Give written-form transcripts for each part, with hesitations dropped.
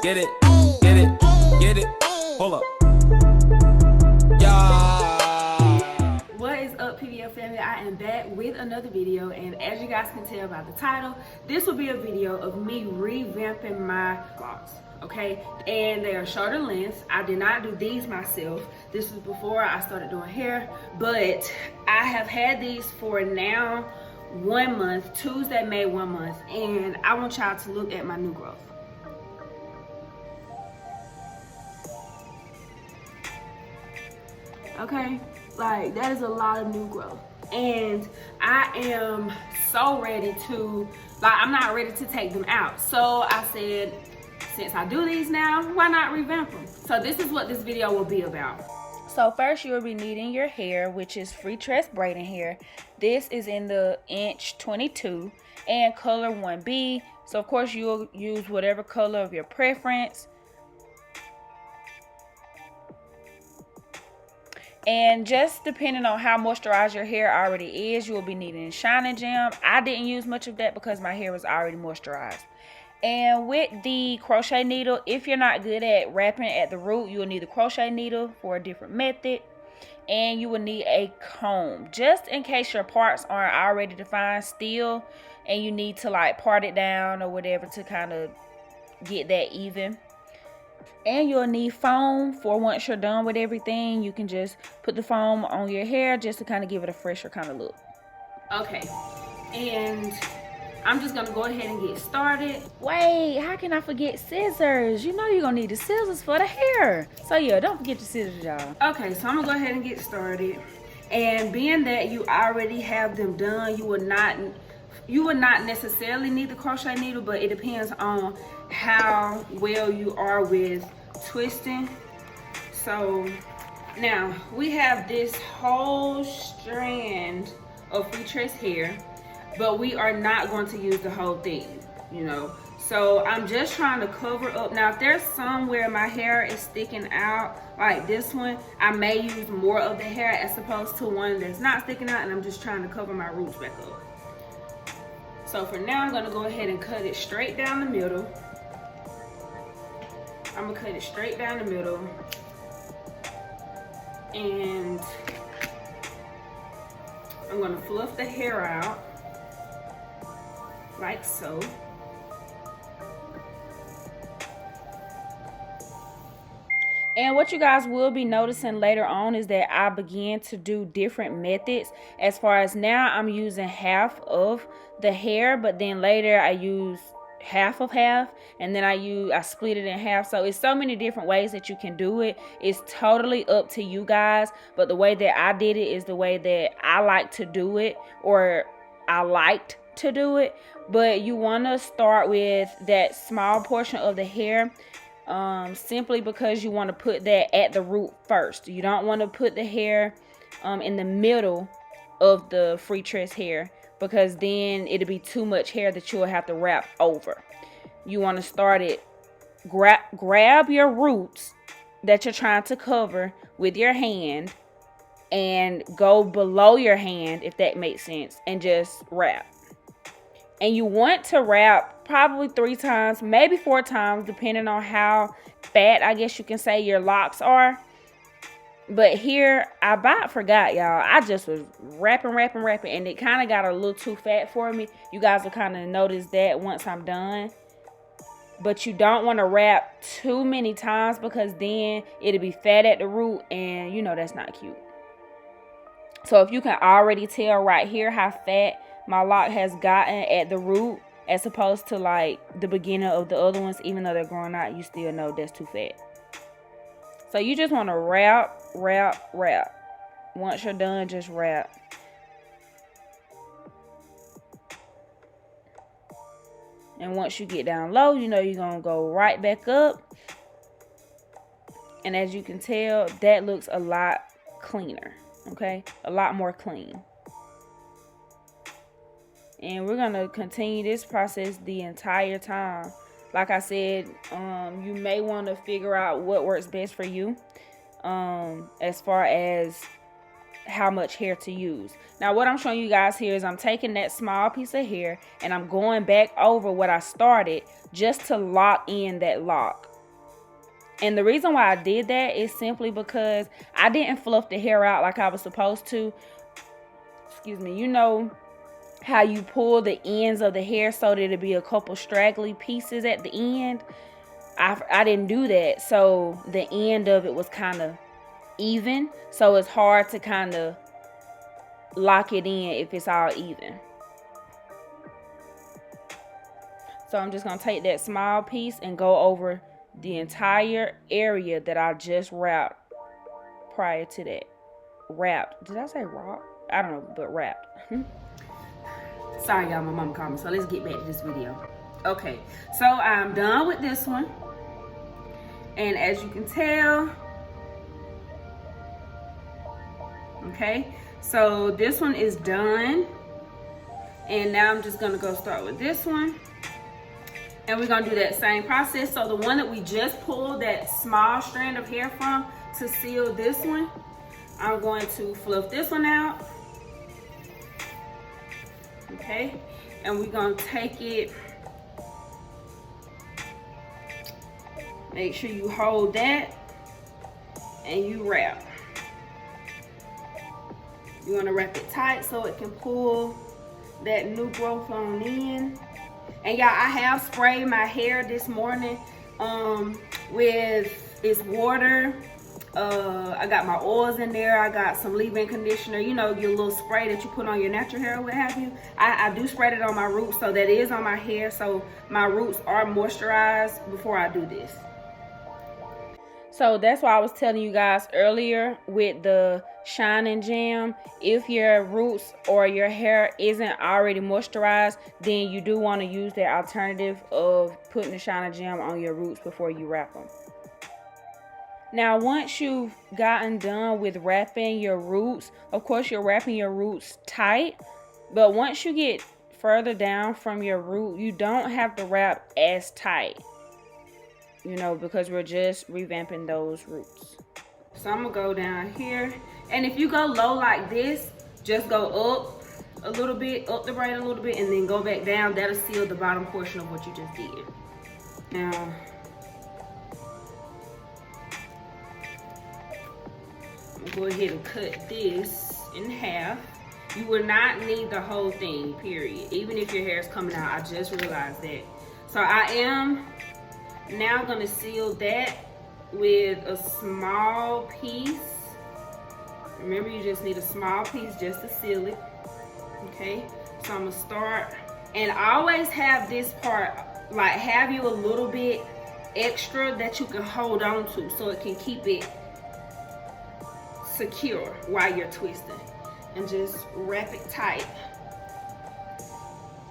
Get it, get it, get it. Hold up. Yeah. What is up, PVO family? I am back with another video, and as you guys can tell by the title, this will be a video of me revamping my locks. Okay, and they are shorter lengths. I did not do these myself. This was before I started doing hair, but I have had these for now 1 month. Tuesday made 1 month, and I want y'all to look at my new growth. Okay, like that is a lot of new growth, and I am so ready to, like, I'm not ready to take them out. So I said, since I do these now, why not revamp them? So this is what this video will be about. So first you will be needing your hair, which is free tress braiding hair. This is in the inch 22 and color 1B. So of course you'll use whatever color of your preference. And just depending on how moisturized your hair already is, you will be needing Shine Jam. I didn't use much of that because my hair was already moisturized. And with the crochet needle, if you're not good at wrapping at the root, you will need the crochet needle for a different method. And you will need a comb, just in case your parts aren't already defined still, and you need to like part it down or whatever to kind of get that even. And you'll need foam for once you're done with everything. You can just put the foam on your hair just to kind of give it a fresher kind of look. Okay, and I'm just gonna go ahead and get started. Wait, how can I forget scissors? You know you're gonna need the scissors for the hair. So yeah, don't forget your scissors, y'all. Okay, so I'm gonna go ahead and get started. And being that you already have them done, you would not necessarily need the crochet needle, but it depends on how well you are with twisting. So now we have this whole strand of free tress hair, but we are not going to use the whole thing, you know. So I'm just trying to cover up. Now if there's somewhere my hair is sticking out, like this one, I may use more of the hair as opposed to one that's not sticking out, and I'm just trying to cover my roots back up. So for now, I'm gonna go ahead and cut it straight down the middle. I'm gonna cut it straight down the middle. And I'm gonna fluff the hair out, like so. And what you guys will be noticing later on is that I began to do different methods. As far as now, I'm using half of the hair, but then later I use half of half, and then I split it in half. So it's so many different ways that you can do it. It's totally up to you guys, but the way that I did it is the way that I like to do it, or I liked to do it. But you want to start with that small portion of the hair, simply because you want to put that at the root first. You don't want to put the hair in the middle of the free tress hair, because then it'll be too much hair that you'll have to wrap over. You want to start it, grab your roots that you're trying to cover with your hand and go below your hand, if that makes sense, and just wrap. And you want to wrap probably 3 times, maybe 4 times, depending on how fat, I guess you can say, your locks are. But here, I about forgot, y'all. I just was wrapping, and it kind of got a little too fat for me. You guys will kind of notice that once I'm done. But you don't want to wrap too many times, because then it'll be fat at the root, and you know that's not cute. So if you can already tell right here how fat my lock has gotten at the root, as opposed to like the beginning of the other ones, even though they're growing out, you still know that's too fat. So you just want to wrap. Once you're done, just wrap. And once you get down low, you know you're going to go right back up. And as you can tell, that looks a lot cleaner, okay? A lot more clean. And we're going to continue this process the entire time. Like I said, you may want to figure out what works best for you, as far as how much hair to use. Now what I'm showing you guys here is I'm taking that small piece of hair and I'm going back over what I started just to lock in that lock. And the reason why I did that is simply because I didn't fluff the hair out like I was supposed to. Excuse me. You know how you pull the ends of the hair so that it'll be a couple straggly pieces at the end? I didn't do that. So the end of it was kind of even. So it's hard to kind of lock it in if it's all even. So I'm just going to take that small piece and go over the entire area that I just wrapped prior to that. Wrapped. Did I say wrapped? I don't know, but wrapped. Sorry, y'all, my mom called me. So let's get back to this video. Okay, so I'm done with this one. And as you can tell, okay, so this one is done. And now I'm just going to go start with this one. And we're going to do that same process. So the one that we just pulled that small strand of hair from to seal this one, I'm going to fluff this one out. Okay. And we're going to take it. Make sure you hold that and you wrap. You want to wrap it tight so it can pull that new growth on in. And y'all, I have sprayed my hair this morning with this water. I got my oils in there. I got some leave-in conditioner. You know, your little spray that you put on your natural hair or what have you. I do spray it on my roots, so that is on my hair. So my roots are moisturized before I do this. So that's why I was telling you guys earlier with the shining gem, if your roots or your hair isn't already moisturized, then you do want to use the alternative of putting the shining gem on your roots before you wrap them. Now, once you've gotten done with wrapping your roots, of course you're wrapping your roots tight, but once you get further down from your root, you don't have to wrap as tight. You know, because we're just revamping those roots. So I'm gonna go down here. And if you go low like this, just go up a little bit, up the braid a little bit, and then go back down. That'll seal the bottom portion of what you just did. Now, I'm gonna go ahead and cut this in half. You will not need the whole thing, period. Even if your hair is coming out, I just realized that. So I am now gonna seal that with a small piece. Remember, you just need a small piece just to seal it. Okay, so I'm gonna start, and always have this part, like have you a little bit extra that you can hold on to so it can keep it secure while you're twisting, and just wrap it tight.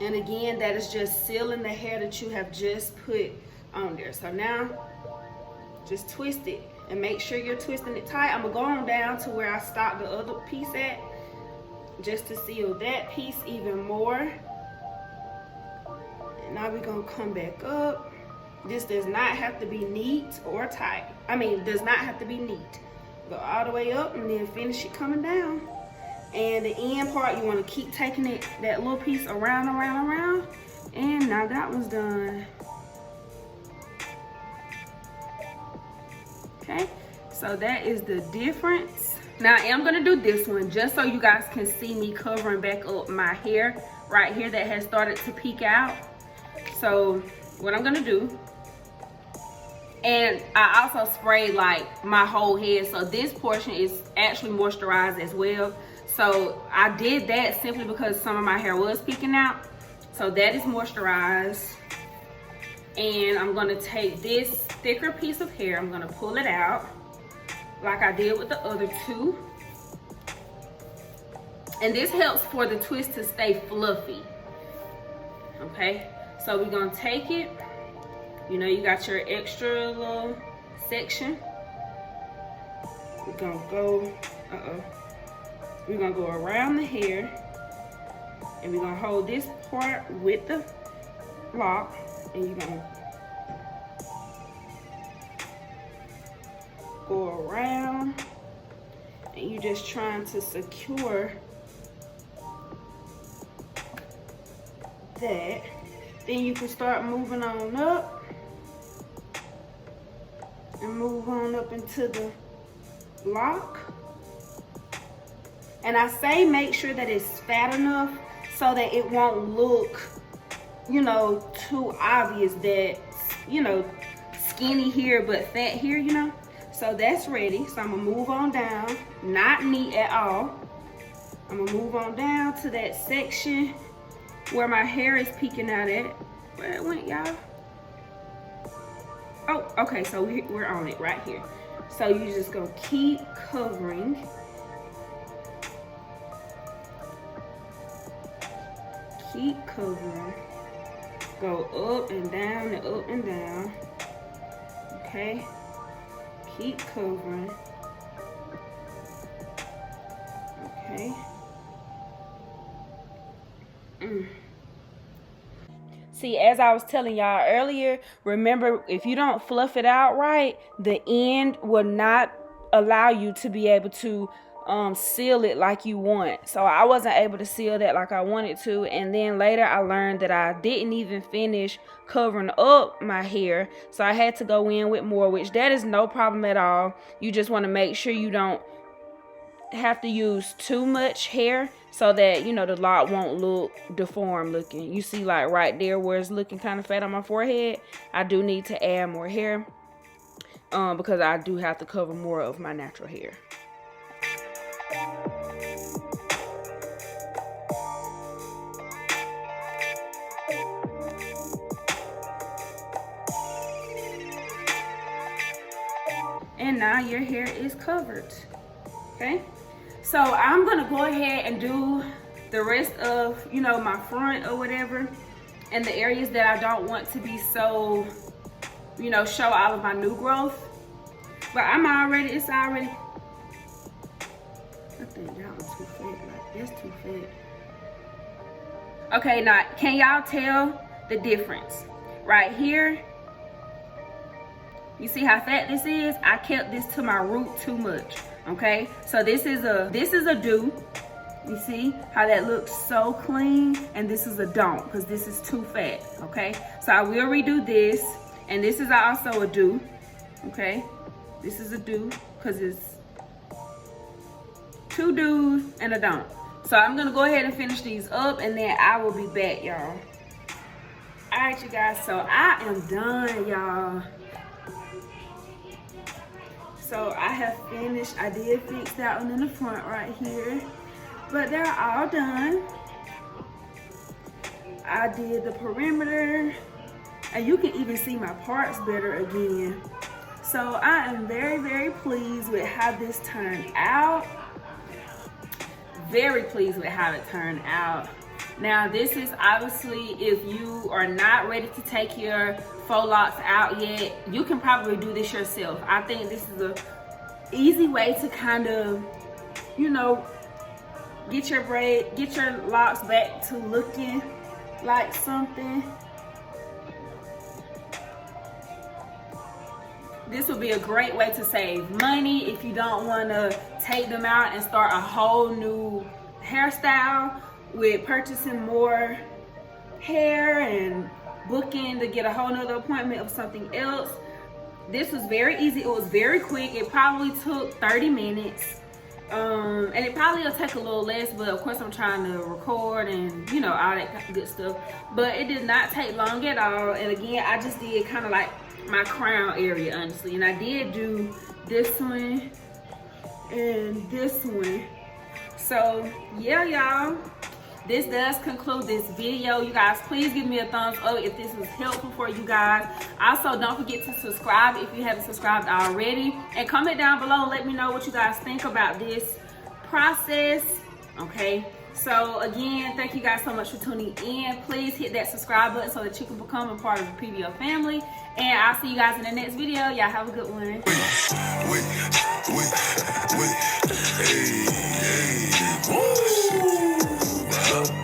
And again, that is just sealing the hair that you have just put on there. So now just twist it and make sure you're twisting it tight. I'm gonna go on down to where I stopped the other piece at, just to seal that piece even more. And now we're gonna come back up. This does not have to be neat or tight. I mean, does not have to be neat. Go all the way up and then finish it coming down. And the end part, you want to keep taking it, that little piece around. And now that one's done. Okay, so that is the difference. Now I am gonna do this one just so you guys can see me covering back up my hair right here that has started to peek out. So what I'm gonna do, and I also sprayed like my whole head, so this portion is actually moisturized as well. So I did that simply because some of my hair was peeking out. So that is moisturized. And I'm gonna take this thicker piece of hair, I'm gonna pull it out like I did with the other two. And this helps for the twist to stay fluffy. Okay, so we're gonna take it, you know, you got your extra little section. We're gonna go, we're gonna go around the hair, and we're gonna hold this part with the lock, and you're gonna go around, and you're just trying to secure that. Then you can start moving on up and move on up into the lock. And I say make sure that it's fat enough so that it won't look, you know, too obvious that, you know, skinny here but fat here, you know. So that's ready. So I'm gonna move on down, not neat at all. I'm gonna move on down to that section where my hair is peeking out at. Where it went, y'all? Oh, okay, so we're on it right here. So you're just gonna keep covering. Keep covering. Go up and down and up and down. Okay. Keep covering. Okay. See, as I was telling y'all earlier, remember, if you don't fluff it out right, the end will not allow you to be able to seal it like you want. So I wasn't able to seal that like I wanted to, and then later I learned that I didn't even finish covering up my hair, so I had to go in with more, which that is no problem at all. You just want to make sure you don't have to use too much hair so that, you know, the lock won't look deformed looking. You see, like right there where it's looking kind of fat on my forehead, I do need to add more hair because I do have to cover more of my natural hair. And now your hair is covered. Okay, so I'm gonna go ahead and do the rest of, you know, my front or whatever, and the areas that I don't want to be so, you know, show all of my new growth. But it's already, I think that was too fat, like that's too fat. Okay, now can y'all tell the difference? Right here, you see how fat this is? I kept this to my root too much. Okay, so this is a do. You see how that looks so clean? And this is a don't, because this is too fat. Okay, so I will redo this, and this is also a do. Okay, this is a do because it's two do's and a don't. So I'm gonna go ahead and finish these up, and then I will be back, y'all. All right, you guys, so I am done, y'all. So I have finished. I did fix that one in the front right here, but they're all done. I did the perimeter, and you can even see my parts better again. So I am very, very pleased with how this turned out. Very pleased with how it turned out. Now this is obviously, if you are not ready to take your faux locks out yet, you can probably do this yourself. I think this is a easy way to kind of, you know, get your locks back to looking like something. This would be a great way to save money if you don't want to take them out and start a whole new hairstyle with purchasing more hair and booking to get a whole nother appointment of something else. This was very easy. It was very quick. It probably took 30 minutes. And it probably will take a little less, but of course I'm trying to record and, you know, all that good stuff. But it did not take long at all. And again, I just did kind of like my crown area, honestly. And I did do this one and this one. So yeah, y'all, this does conclude this video. You guys, please give me a thumbs up if this was helpful for you guys. Also, don't forget to subscribe if you haven't subscribed already, and comment down below and let me know what you guys think about this process. Okay, so again, thank you guys so much for tuning in. Please hit that subscribe button so that you can become a part of the PVO family, and I'll see you guys in the next video. Y'all have a good one. Hey, hey,